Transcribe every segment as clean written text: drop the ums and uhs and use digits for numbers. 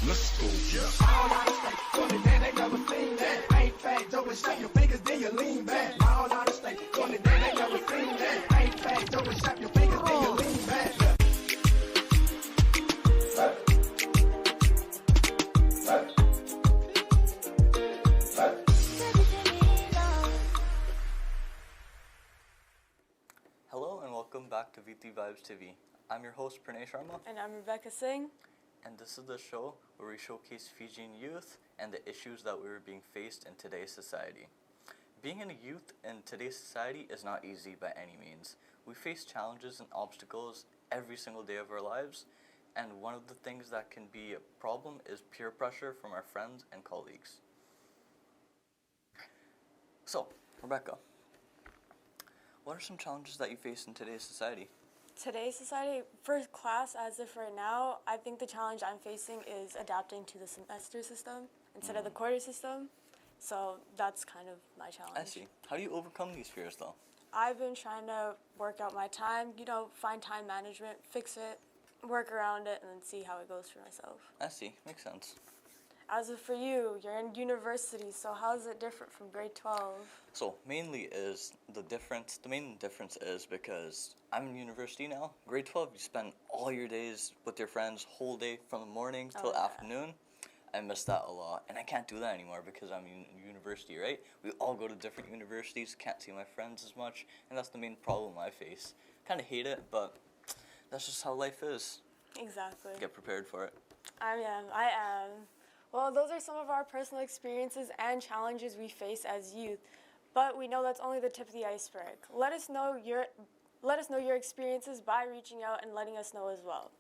Let's go, yeah. All out of state, doing it there, they never seen that. Ain't fat, Joe, and snap your fingers, then you lean back. All out of state, doing it there, they never seen that. Ain't fat, Joe, and snap your fingers, then you lean back. Hello and welcome back to Viti Vibes TV. I'm your host Pranay Sharma. And I'm Rebecca Singh. And this is the show where we showcase Fijian youth and the issues that we are being faced in today's society. Being a youth in today's society is not easy by any means. We face challenges and obstacles every single day of our lives, and one of the things that can be a problem is peer pressure from our friends and colleagues. So, Rebecca, what are some challenges that you face in today's society? Today's society, for class, as of right now, I think the challenge I'm facing is adapting to the semester system instead of the quarter system. So that's kind of my challenge. I see. How do you overcome these fears, though? I've been trying to work out my time, find time management, fix it, work around it, and then see how it goes for myself. I see. Makes sense. As of for you, you're in university, so how is it different from grade 12? So the main difference is because I'm in university now. Grade 12, you spend all your days with your friends, whole day from the morning till afternoon. I miss that a lot, and I can't do that anymore because I'm in university, right? We all go to different universities, can't see my friends as much, and that's the main problem I face. Kind of hate it, but that's just how life is. Exactly. Get prepared for it. I am. Well, those are some of our personal experiences and challenges we face as youth, but we know that's only the tip of the iceberg. Let us know your experiences by reaching out and letting us know as well.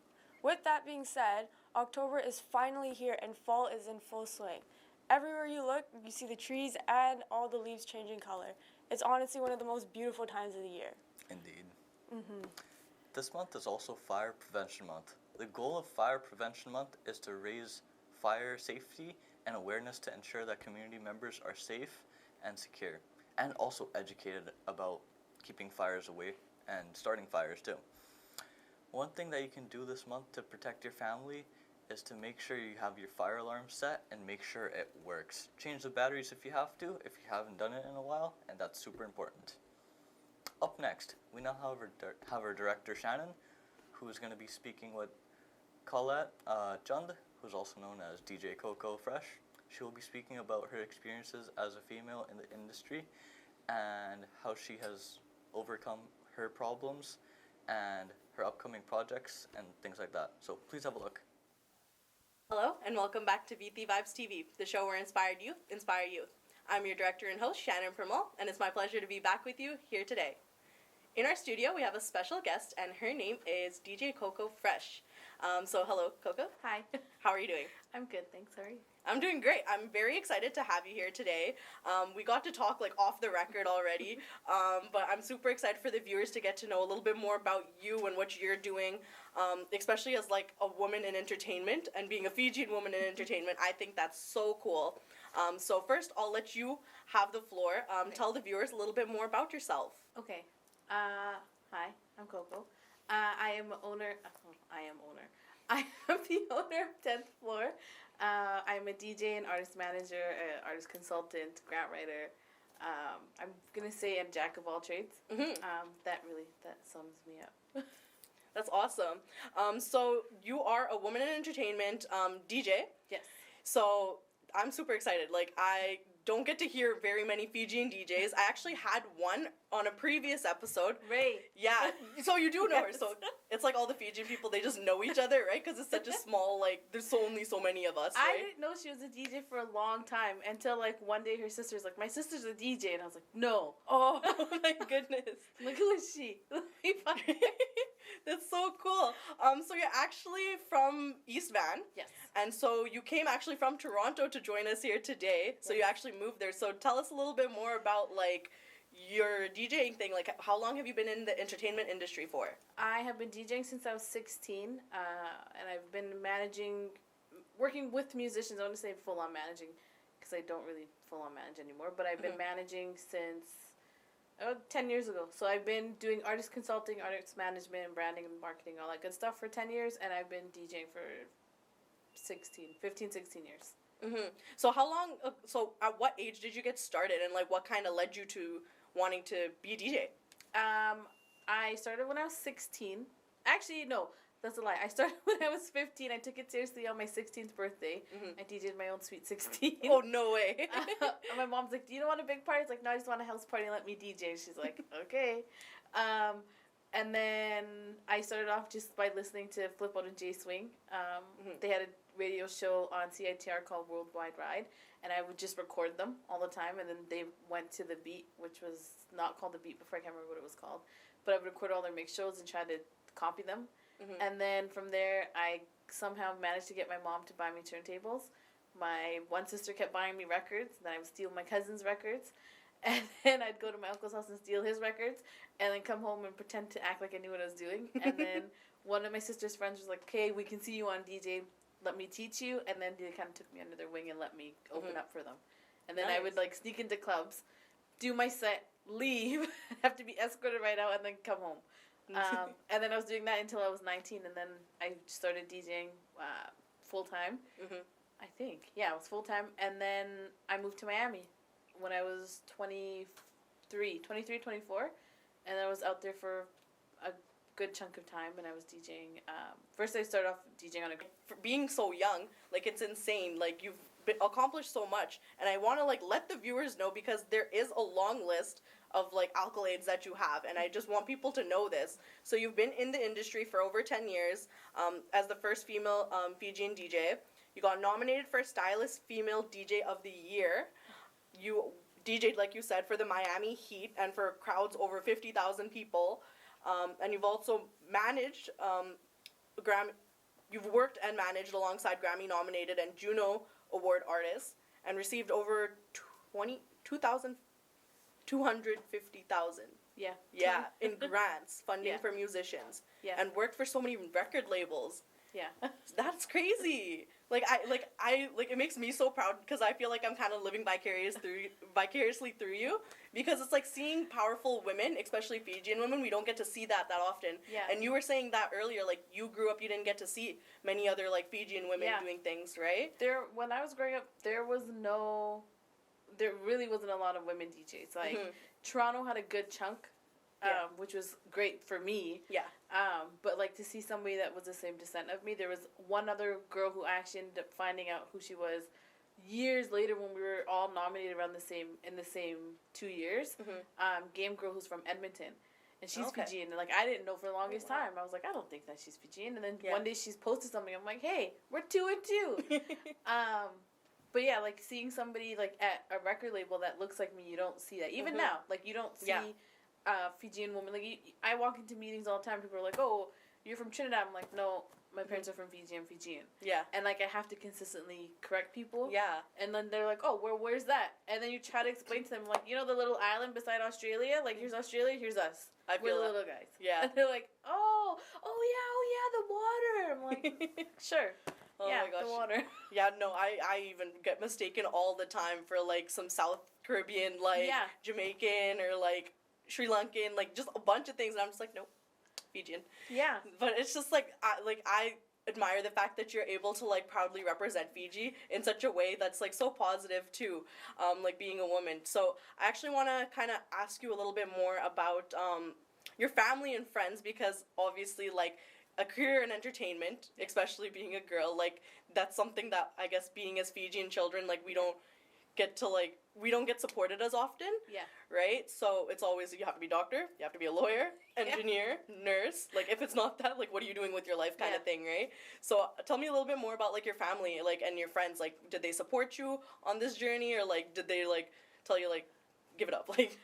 With that being said, October is finally here and fall is in full swing. Everywhere you look, you see the trees and all the leaves changing color. It's honestly one of the most beautiful times of the year. Indeed. This month is also Fire Prevention Month. The goal of Fire Prevention Month is to raise fire safety and awareness to ensure that community members are safe and secure, and also educated about keeping fires away and starting fires too. One thing that you can do this month to protect your family is to make sure you have your fire alarm set and make sure it works. Change the batteries if you have to, if you haven't done it in a while, and that's super important. Up next, we now have our director Shannon, who is going to be speaking with Colette Jund, who's also known as DJ Coco Fresh. She will be speaking about her experiences as a female in the industry and how she has overcome her problems and her upcoming projects and things like that. So please have a look. Hello, and welcome back to Viti Vibes TV, the show where inspired youth inspire youth. I'm your director and host, Shannon Primal, and it's my pleasure to be back with you here today. In our studio, we have a special guest, and her name is DJ Coco Fresh. So hello, Coco. Hi. How are you doing? I'm good, thanks. How are you? I'm doing great. I'm very excited to have you here today. We got to talk off the record already, but I'm super excited for the viewers to get to know a little bit more about you and what you're doing, especially as a woman in entertainment and being a Fijian woman in entertainment. I think that's so cool. So first, I'll let you have the floor. Tell the viewers a little bit more about yourself. Okay. Hi, I'm Coco. I am the owner of 10th Floor. I'm a DJ and artist manager, artist consultant, grant writer. I'm going to say a jack of all trades. That sums me up. That's awesome. So you are a woman in entertainment DJ. Yes. So I'm super excited. I don't get to hear very many Fijian DJs. I actually had one on a previous episode. Ray. Yeah. So you do know her. Yes. So it's all the Fijian people, they just know each other, right? Because it's such a small, there's only so many of us, right? I didn't know she was a DJ for a long time until, one day her sister's like, my sister's a DJ. And I was like, no. Oh, my goodness. Who is she? That's so cool. So you're actually from East Van. Yes. And so you came actually from Toronto to join us here today. So you actually moved there. So tell us a little bit more about, your DJing thing. How long have you been in the entertainment industry for? I have been DJing since I was 16, and I've been working with musicians. I want to say full-on managing, because I don't really full-on manage anymore, but I've been managing since about 10 years ago. So I've been doing artist consulting, artist management, branding and marketing, all that good stuff for 10 years, and I've been DJing for 16 years. Mm-hmm. So how long? So at what age did you get started, and like what kind of led you to wanting to be a DJ? I started when I was 16. Actually, no, that's a lie. I started when I was 15. I took it seriously on my 16th birthday. Mm-hmm. I DJed my own Sweet 16. Oh, no way. And my mom's like, do you don't want a big party? It's like, no, I just want a house party and let me DJ. She's like, okay. And then I started off just by listening to Flip Out and J Swing. They had a radio show on CITR called Worldwide Ride, and I would just record them all the time, and then they went to The Beat, which was not called The Beat before, I can't remember what it was called, but I would record all their mix shows and try to copy them. Mm-hmm. And then from there, I somehow managed to get my mom to buy me turntables. My one sister kept buying me records, then I would steal my cousin's records, and then I'd go to my uncle's house and steal his records, and then come home and pretend to act like I knew what I was doing. And then one of my sister's friends was like, okay, we can see you on DJ, let me teach you. And then they kind of took me under their wing and let me open up for them. And then I would like sneak into clubs, do my set, leave, have to be escorted right out, and then come home. And then I was doing that until I was 19, and then I started DJing full-time. I think. Yeah, it was full-time. And then I moved to Miami when I was 23, 24. And I was out there for a good chunk of time, and I was DJing. First, I started off DJing on a... For being so young, like, it's insane. Like, you've accomplished so much. And I want to, like, let the viewers know, because there is a long list of, like, accolades that you have. And I just want people to know this. So you've been in the industry for over 10 years as the first female Fijian DJ. You got nominated for Stylist Female DJ of the Year. You DJ'd, like you said, for the Miami Heat and for crowds over 50,000 people. And you've also managed you've worked and managed alongside Grammy-nominated and Juno Award artists and received over 250,000. Yeah. Yeah, in grants, funding for musicians. Yeah. And worked for so many record labels. Yeah. That's crazy. Like it makes me so proud, because I feel like I'm kind of living vicariously through you, because it's like seeing powerful women, especially Fijian women. We don't get to see that often. Yeah. And you were saying that earlier, like you grew up, you didn't get to see many other like Fijian women doing things, right? When I was growing up, there really wasn't a lot of women DJs. Like Toronto had a good chunk. Which was great for me. Yeah. But like to see somebody that was the same descent of me, there was one other girl who I actually ended up finding out who she was years later when we were all nominated in the same 2 years. Game Girl, who's from Edmonton, and she's Fijian. And like I didn't know for the longest time. I was like, I don't think that she's Fijian. And then one day she's posted something. I'm like, hey, we're 2 and 2. But yeah, like seeing somebody like at a record label that looks like me, you don't see that. Even now, like you don't see. Fijian woman. Like I walk into meetings all the time. People are like, "Oh, you're from Trinidad." I'm like, "No, my parents are from Fiji. I'm Fijian." Yeah. And like I have to consistently correct people. Yeah. And then they're like, "Oh, where's that?" And then you try to explain to them, like, you know, the little island beside Australia. Like here's Australia. Here's us. We're the little guys. Yeah. And they're like, "Oh yeah, the water." I'm like, "Sure." Oh my gosh. The water. Yeah, no, I even get mistaken all the time for like some South Caribbean, like Jamaican or like Sri Lankan, like just a bunch of things, and I'm just like, nope, Fijian. Yeah. But it's just like I admire the fact that you're able to like proudly represent Fiji in such a way that's like so positive too, like being a woman. So I actually want to kind of ask you a little bit more about your family and friends, because obviously like a career in entertainment, especially being a girl, like that's something that I guess being as Fijian children, like we don't get supported as often. Yeah. Right? So it's always, you have to be doctor, you have to be a lawyer, engineer, nurse. Like if it's not that, like what are you doing with your life kind of thing, right? So tell me a little bit more about like your family, like, and your friends. Like, did they support you on this journey, or like did they like tell you like give it up? Like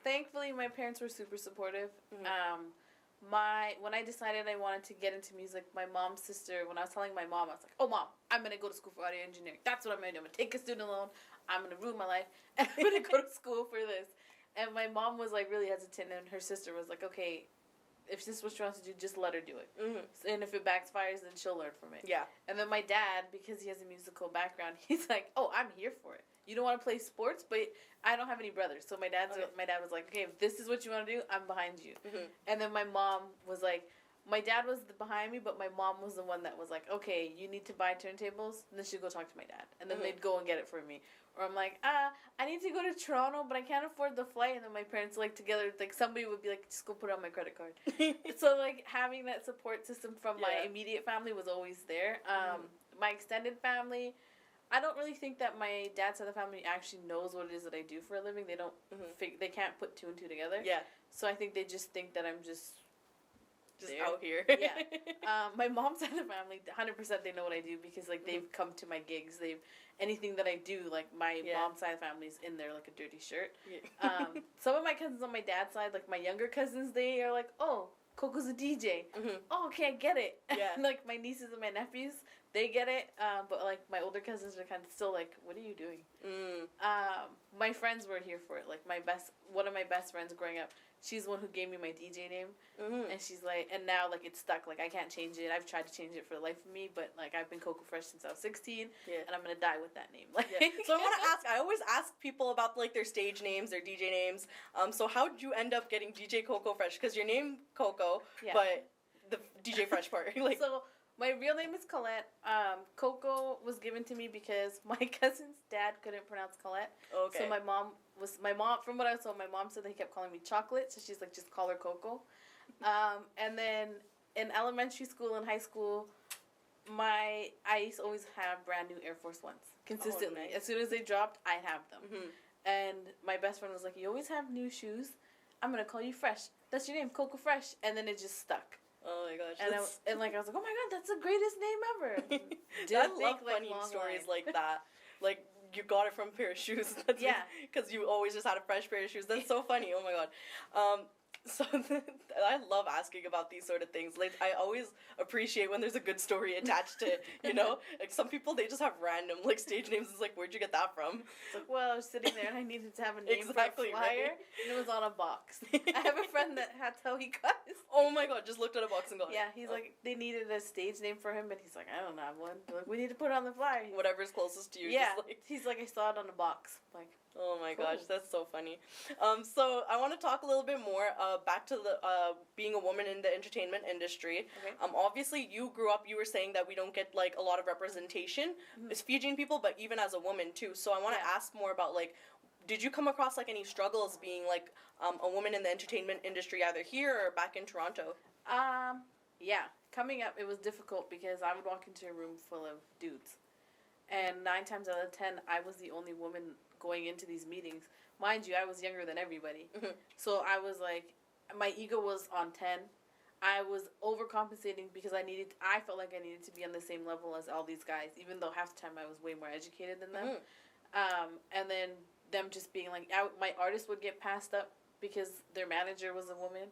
thankfully my parents were super supportive. When I decided I wanted to get into music, my mom's sister, when I was telling my mom, I was like, "Oh, Mom, I'm going to go to school for audio engineering. That's what I'm going to do. I'm going to take a student loan. I'm going to ruin my life. And I'm going to go to school for this." And my mom was, like, really hesitant, and her sister was like, "Okay, if this is what she wants to do, just let her do it. Mhm. And if it backfires, then she'll learn from it. Yeah. And then my dad, because he has a musical background, he's like, "Oh, I'm here for it. You don't want to play sports, but I don't have any brothers." So my dad was like, "Okay, if this is what you want to do, I'm behind you." Mhm. And then my mom was like, my dad was behind me, but my mom was the one that was like, "Okay, you need to buy turntables." And then she'd go talk to my dad, and then Mhm. they'd go and get it for me. Or I'm like, I need to go to Toronto, but I can't afford the flight. And then my parents, like, together, like, somebody would be like, "Just go put it on my credit card." So, like, having that support system from my Yeah. immediate family was always there. My extended family, I don't really think that my dad's side of the family actually knows what it is that I do for a living. They don't, they can't put two and two together. Yeah. So I think they just think that I'm just there. out here. Yeah. My mom's side of the family, 100% they know what I do because, like, they've come to my gigs. Anything that I do, like, my mom's side of the family's in there like a dirty shirt. Yeah. Some of my cousins on my dad's side, like, my younger cousins, they are like, "Oh, Coco's a DJ." Oh, okay, I get it. Yeah. Like, my nieces and my nephews, they get it. But, like, my older cousins are kind of still like, "What are you doing?" My friends were here for it. Like, one of my best friends growing up, she's the one who gave me my DJ name. And she's like, and now, like, it's stuck. Like, I can't change it. I've tried to change it for the life of me, but, like, I've been Coco Fresh since I was 16, and I'm going to die with that name. Like, Yeah. So I want to ask, I always ask people about, like, their stage names, their DJ names. So how did you end up getting DJ Coco Fresh? Because your name Coco, Yeah. but the DJ Fresh part. Like, so my real name is Colette. Coco was given to me because my cousin's dad couldn't pronounce Colette. okay. So my mom, from what I was told, my mom said they kept calling me Chocolate, so she's like, "Just call her Coco." And then in elementary school and high school, I used to always have brand new Air Force Ones consistently. nice. As soon as they dropped, I'd have them. Mhm. And my best friend was like, "You always have new shoes. I'm gonna call you Fresh. That's your name, Coco Fresh." And then it just stuck. Oh my gosh. And I was like, "Oh my god, that's the greatest name ever." I love funny stories like that. Like, you got it from a pair of shoes. That's Yeah. Because you always just had a fresh pair of shoes. That's so funny. Oh my god. So I love asking about these sort of things. Like, I always appreciate when there's a good story attached to it, you know? Like, some people, they just have random, like, stage names. It's like, where'd you get that from? It's like, well, I was sitting there and I needed to have a name Exactly, for a flyer, right? and it was on a box. I have a friend that's how he got his. Oh my god, just looked at a box and got it. Yeah, he's like, they needed a stage name for him, but he's like, "I don't have one." They're like, "We need to put it on the flyer." Whatever's closest to you. Yeah, Just like, he's like, "I saw it on a box." I'm like, oh my Cool. gosh, that's so funny. So I want to talk a little bit more back to the being a woman in the entertainment industry. Okay. Obviously, you grew up. You were saying that we don't get like a lot of representation as Fijian people, but even as a woman too. So I want to ask more about like, did you come across like any struggles being like a woman in the entertainment industry, either here or back in Toronto? Yeah, coming up, it was difficult because I would walk into a room full of dudes, and 9 times out of 10, I was the only woman going into these meetings. Mind you, I was younger than everybody, so I was like, my ego was on 10. I was overcompensating because I felt like I needed to be on the same level as all these guys, even though half the time I was way more educated than them. And then them just being like, my artist would get passed up because their manager was a woman.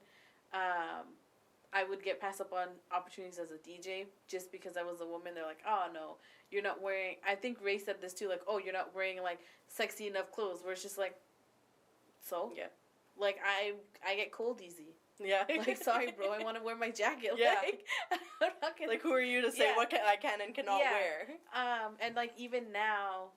I would get passed up on opportunities as a DJ just because I was a woman. They're like, "Oh no, you're not wearing." I think Ray said this too, like, "Oh, you're not wearing like sexy enough clothes." Where it's just like, so Yeah. like I get cold easy. Yeah. Like, sorry, bro, I want to wear my jacket. Yeah. Like, I'm not gonna, Like, who are you to say Yeah. what I can and cannot Yeah. wear? And like even now,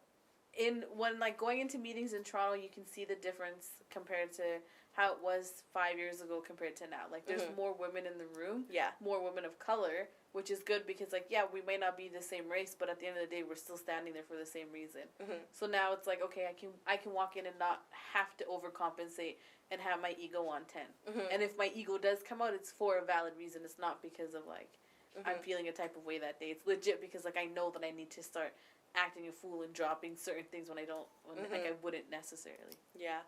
when like going into meetings in Toronto, you can see the difference compared to how it was 5 years ago compared to now. Like, there's more women in the room, Yeah. more women of color, which is good because like, yeah, we may not be the same race, but at the end of the day, we're still standing there for the same reason. So now it's like, okay, I can walk in and not have to overcompensate and have my ego on 10. And if my ego does come out, it's for a valid reason. It's not because of like I'm feeling a type of way that day. It's legit because like I know that I need to start acting a fool and dropping certain things when like I wouldn't necessarily. Yeah.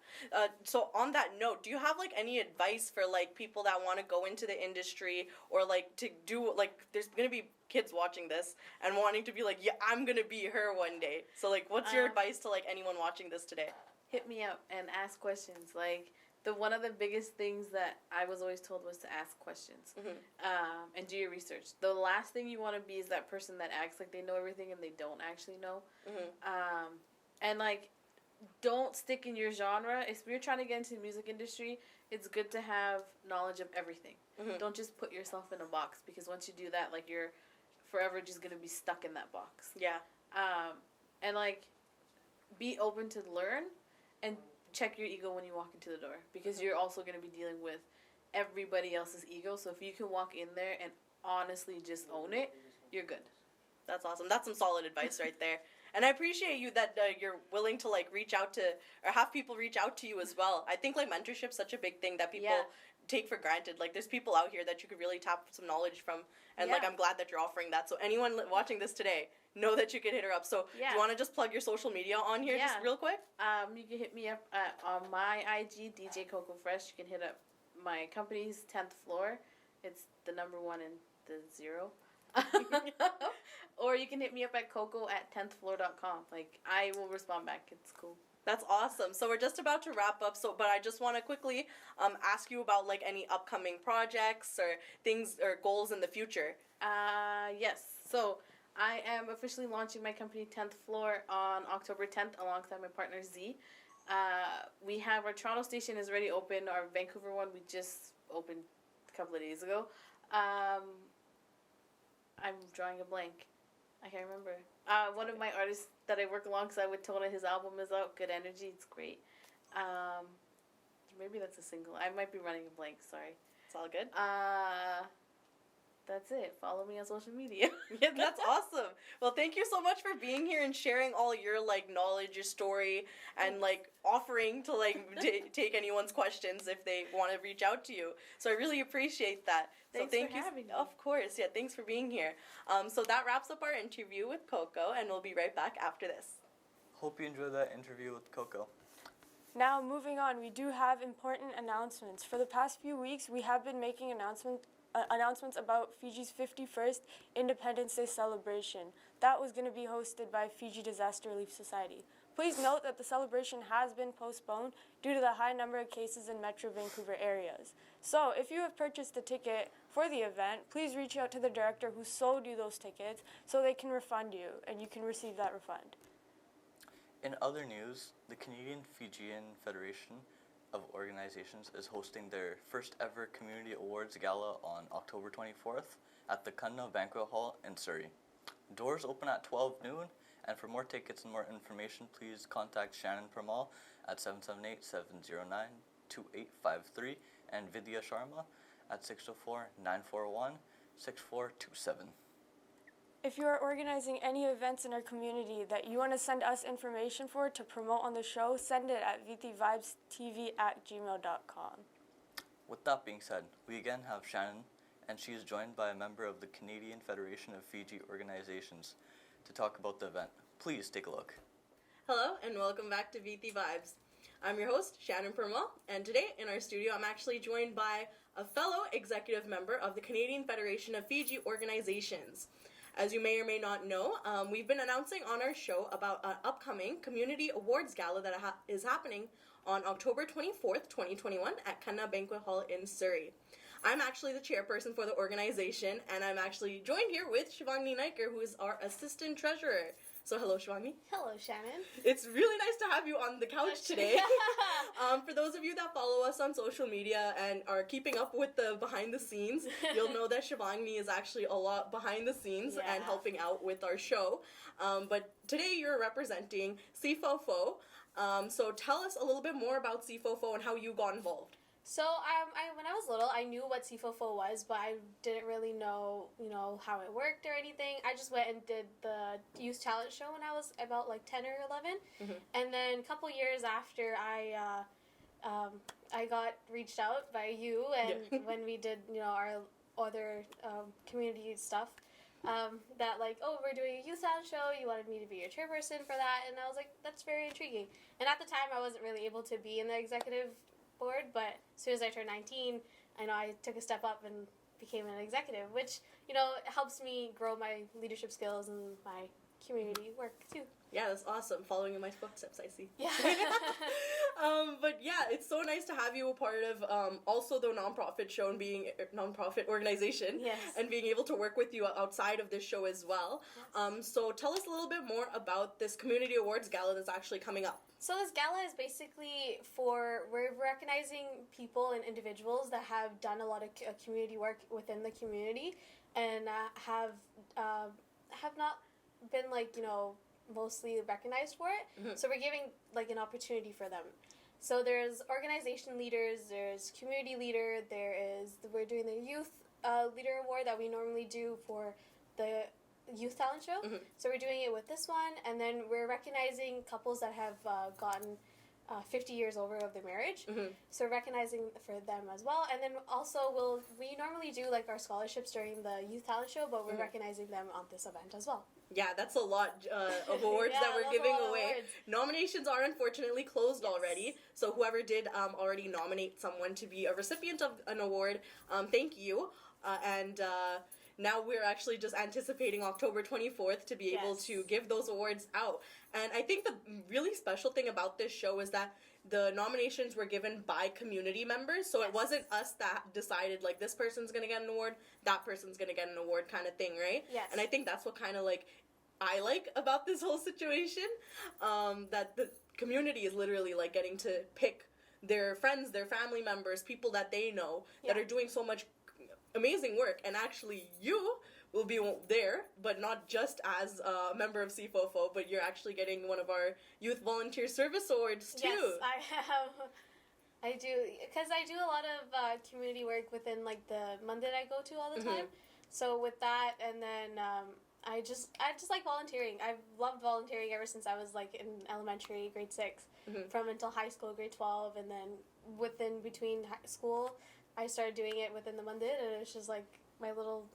So on that note, do you have like any advice for like people that want to go into the industry or like to do like there's gonna be kids watching this and wanting to be like, yeah, I'm gonna be her one day. So like, what's your advice to like anyone watching this today? Hit me up and ask questions. Like one of the biggest things that I was always told was to ask questions and do your research. The last thing you want to be is that person that acts like they know everything and they don't actually know. And like don't stick in your genre. If you're trying to get into the music industry, it's good to have knowledge of everything. Don't just put yourself in a box, because once you do that, like, you're forever just gonna be stuck in that box. Yeah. And like, be open to learn, and check your ego when you walk into the door, because you're also gonna be dealing with everybody else's ego. So if you can walk in there and honestly just own it, you're good. That's awesome. That's some solid advice right there. And I appreciate you that you're willing to like reach out to, or have people reach out to you as well. I think like mentorship's such a big thing that people take for granted. Like, there's people out here that you could really tap some knowledge from, and like, I'm glad that you're offering that. So anyone watching this today, know that you can hit her up. So do you want to just plug your social media on here just real quick? You can hit me up on my IG, DJ Coco Fresh. You can hit up my company's 10th floor. It's the number 1 and the 0. Or you can hit me up at coco@10thfloor.com. Like, I will respond back. It's cool. That's awesome. So we're just about to wrap up. But I just want to quickly ask you about like any upcoming projects or things or goals in the future. Yes. So I am officially launching my company 10th Floor on October 10th alongside my partner Z. We have our Toronto station is already open. Our Vancouver one we just opened a couple of days ago. I'm drawing a blank. I can't remember. One of my artists that I work alongside with Tona, his album is out. Good Energy. It's great. Maybe that's a single. I might be running a blank. Sorry. It's all good. That's it. Follow me on social media. Yeah, that's awesome. Well, thank you so much for being here and sharing all your like knowledge, your story, and like offering to like take anyone's questions if they want to reach out to you. So I really appreciate that. Thanks so thank for you. having me. Of course, yeah. Thanks for being here. So that wraps up our interview with Coco, and we'll be right back after this. Hope you enjoyed that interview with Coco. Now, moving on, we do have important announcements. For the past few weeks, we have been making announcements about Fiji's 51st Independence Day celebration. That was going to be hosted by Fiji Disaster Relief Society. Please note that the celebration has been postponed due to the high number of cases in Metro Vancouver areas. So, if you have purchased a ticket for the event, please reach out to the director who sold you those tickets so they can refund you and you can receive that refund. In other news, the Canadian Fijian Federation of Organizations is hosting their first ever Community Awards Gala on October 24th at the Kunna Banquet Hall in Surrey. Doors open at 12 noon, and for more tickets and more information, please contact Shannon Pramal at 778-709-2853 and Vidya Sharma at 604-941-6427. If you are organizing any events in our community that you want to send us information for to promote on the show, send it at vitivibestv@gmail.com. With that being said, we again have Shannon, and she is joined by a member of the Canadian Federation of Fiji Organizations to talk about the event. Please take a look. Hello, and welcome back to Viti Vibes. I'm your host, Shannon Permal, and today in our studio I'm actually joined by a fellow executive member of the Canadian Federation of Fiji Organizations. As you may or may not know, we've been announcing on our show about an upcoming Community Awards Gala that is happening on October 24th, 2021 at Kunna Banquet Hall in Surrey. I'm actually the chairperson for the organization, and I'm actually joined here with Shivani Naiker, who is our assistant treasurer. So hello, Shivani. Hello, Shannon. It's really nice to have you on the couch today. For those of you that follow us on social media and are keeping up with the behind the scenes, you'll know that Shivani is actually a lot behind the scenes and helping out with our show. But today you're representing CFOFO. So tell us a little bit more about CFOFO and how you got involved. So, when I was little, I knew what CFOFO was, but I didn't really know, how it worked or anything. I just went and did the youth talent show when I was about like 10 or 11, and then a couple years after, I got reached out by you, and when we did, our other community stuff, that like, oh, we're doing a youth talent show. You wanted me to be your chairperson for that, and I was like, that's very intriguing. And at the time, I wasn't really able to be in the executive board, but as soon as I turned 19, I took a step up and became an executive, which helps me grow my leadership skills and my community work too. Yeah, that's awesome. Following in my footsteps, I see. Yeah. But yeah, it's so nice to have you a part of also the nonprofit show and being a nonprofit organization. Yes. And being able to work with you outside of this show as well. Yes. So tell us a little bit more about this Community Awards Gala that's actually coming up. So this gala is basically we're recognizing people and individuals that have done a lot of community work within the community and have not been mostly recognized for it. Mhm. So we're giving an opportunity for them. So there's organization leaders, there's community leader, we're doing the youth leader award that we normally do for the youth talent show. Mhm. So we're doing it with this one, and then we're recognizing couples that have gotten 50 years over of their marriage. Mhm. So recognizing for them as well, and then also we normally do our scholarships during the youth talent show, but we're Mhm. recognizing them on this event as well. Yeah, that's a lot of awards Yeah, that we're that's a giving lot of away. awards. Nominations are unfortunately closed Yes. already, so whoever did already nominate someone to be a recipient of an award, thank you. And now we're actually just anticipating October 24th to be able Yes. to give those awards out. And I think the really special thing about this show is that the nominations were given by community members, so it Yes. wasn't us that decided this person's gonna get an award, that person's gonna get an award kind of thing, right? Yes. And I think that's what kind of I like about this whole situation, that the community is literally getting to pick their friends, their family members, people that they know that Yeah. are doing so much amazing work, and actually you will be there, but not just as a member of CFOFO, but you're actually getting one of our Youth Volunteer Service Awards too. Yes, I have. I do, because I do a lot of community work within the Monday I go to all the Mhm. time. So with that, and then I just like volunteering. I've loved volunteering ever since I was in elementary, grade 6, Mhm. from until high school, grade 12, and then between high school, I started doing it within the Monday, and it's just my little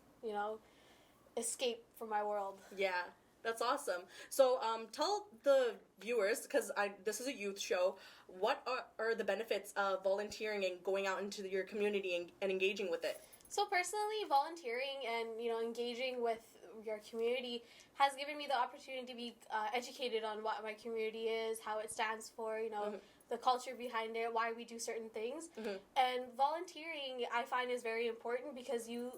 escape from my world. Yeah, that's awesome. So, tell the viewers, because this is a youth show, what are the benefits of volunteering and going out into your community and engaging with it? So personally, volunteering and engaging with your community has given me the opportunity to be educated on what my community is, how it stands for, Mhm. the culture behind it, why we do certain things. Mhm. And volunteering, I find, is very important because you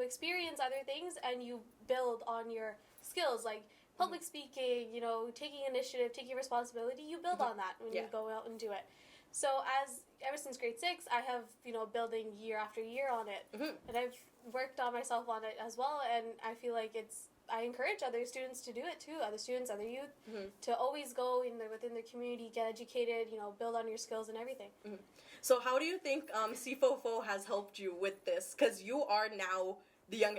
experience other things and you build on your skills, like public speaking, taking initiative, taking responsibility. You build on that when Yeah. you go out and do it. So ever since grade 6, I have, building year after year on it. Mhm. And I've worked on myself on it as well, and I feel like I encourage other students to do it too, other students, other youth, Mhm. to always go within their community, get educated, build on your skills and everything. So how do you think CFOFO has helped you with this? Because you are now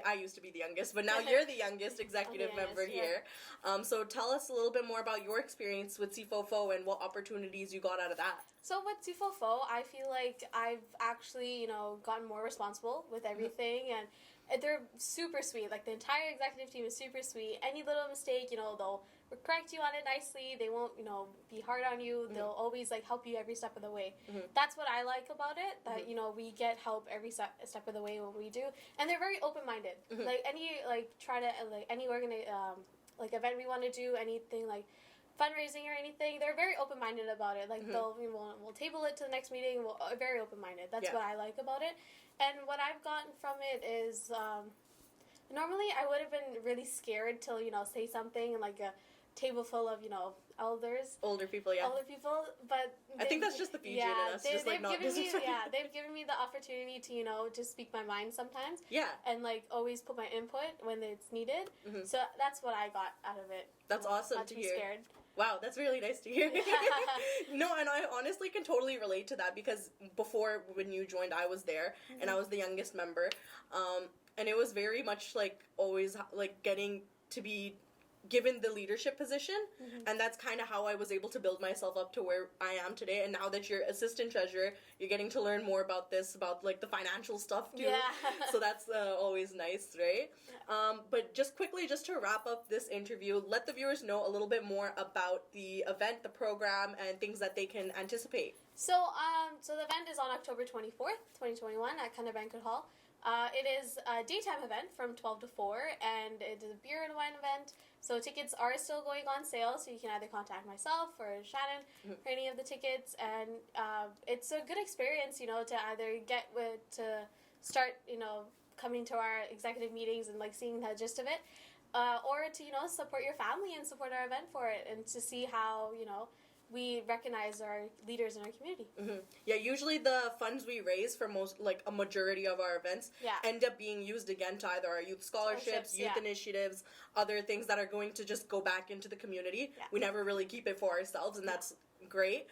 I used to be the youngest, but now you're the youngest executive I'm the member youngest, here. So tell us a little bit more about your experience with CFOFO and what opportunities you got out of that. So with CFOFO, I feel like I've actually, gotten more responsible with everything, and they're super sweet. The entire executive team is super sweet. Any little mistake, they'll correct you on it nicely. They won't, be hard on you. Mhm. They'll always help you every step of the way. Mhm. That's what I like about it. That we get help every step of the way when we do, and they're very open minded. Mhm. Any event we want to do, anything fundraising or anything, they're very open minded about it. We'll table it to the next meeting. We're very open minded. That's Yeah. what I like about it. And what I've gotten from it is normally I would have been really scared to say something in a table full of elders, Older people, yeah. older people, but I think that's just the Fijian in us, just, not disrespecting. they've given me the opportunity to to speak my mind sometimes, Yeah, and always put my input when it's needed. Mhm. So that's what I got out of it. That's awesome Not to be hear. scared. Wow, that's really nice to hear. No, and I honestly can totally relate to that because before, when you joined, I was there, and I was the youngest member, and it was very much always getting to be given the leadership position, and that's kind of how I was able to build myself up to where I am today. And now that you're assistant treasurer, you're getting to learn more about the financial stuff too. Yeah. So that's always nice, right? But just quickly, just to wrap up this interview, let the viewers know a little bit more about the event, the program, and things that they can anticipate. So the event is on October 24th, 2021 at Kanda Banquet Hall. It is a daytime event from 12 to 4, and it is a beer and wine event. So tickets are still going on sale, so you can either contact myself or Shannon for any of the tickets. And it's a good experience, to either to start, coming to our executive meetings and like seeing the gist of it, or to, support your family and support our event for it, and to see how, we recognize our leaders in our community. Yeah, usually the funds we raise for a majority of our events end up being used again to either our youth scholarships, youth initiatives, other things that are going to just go back into the community. We never really keep it for ourselves, and that's great.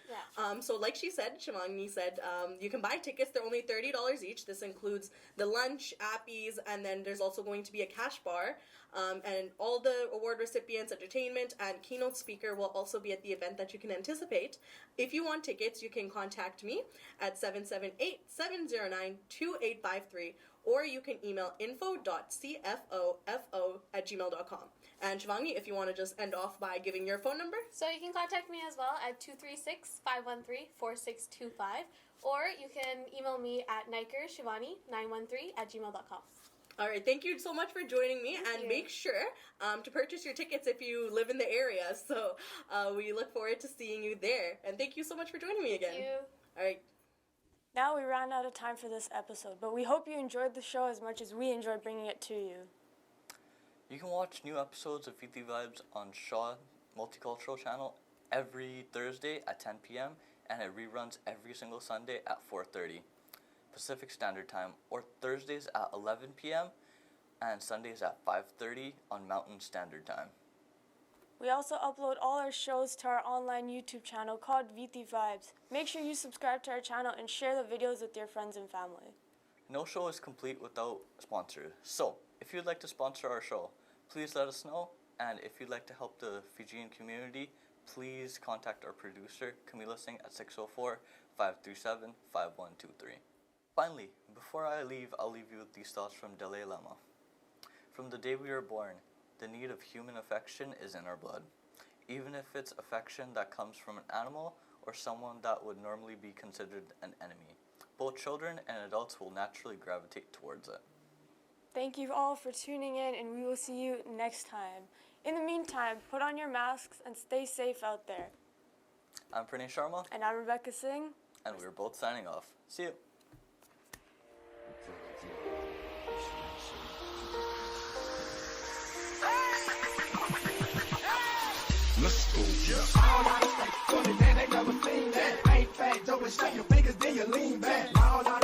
So like Shivani said, you can buy tickets. They're only $30 each. This includes the lunch, appies, and then there's also going to be a cash bar. And all the award recipients, entertainment, and keynote speaker will also be at the event that you can anticipate. If you want tickets, you can contact me at 778-709-2853, or you can email info.cfofo@gmail.com. And Shivani, if you want to just end off by giving your phone number. So you can contact me as well at 236-513-4625, or you can email me at nikershivani913@gmail.com. All right, thank you so much for joining me, and make sure to purchase your tickets if you live in the area. So we look forward to seeing you there. And thank you so much for joining me again. Thank you. All right. Now we ran out of time for this episode, but we hope you enjoyed the show as much as we enjoyed bringing it to you. You can watch new episodes of Viti Vibes on Shaw Multicultural channel every Thursday at 10 p.m. and it reruns every single Sunday at 4:30 Pacific Standard Time, or Thursdays at 11 p.m. and Sundays at 5:30 on Mountain Standard Time. We also upload all our shows to our online YouTube channel called Viti Vibes. Make sure you subscribe to our channel and share the videos with your friends and family. No show is complete without sponsors. So, if you'd like to sponsor our show, please let us know. And if you'd like to help the Fijian community, please contact our producer, Camila Singh, at 604-537-5123. Finally, before I leave, I'll leave you with these thoughts from Dalai Lama. From the day we were born, the need of human affection is in our blood. Even if it's affection that comes from an animal or someone that would normally be considered an enemy. Both children and adults will naturally gravitate towards it. Thank you all for tuning in, and we will see you next time. In the meantime, put on your masks and stay safe out there. I'm Pranay Sharma. And I'm Rebecca Singh. And we're both signing off. See you. Let's go. All out of state, so they never seen that. Ain't fat, Joe, and shut your fingers, then you lean back. All out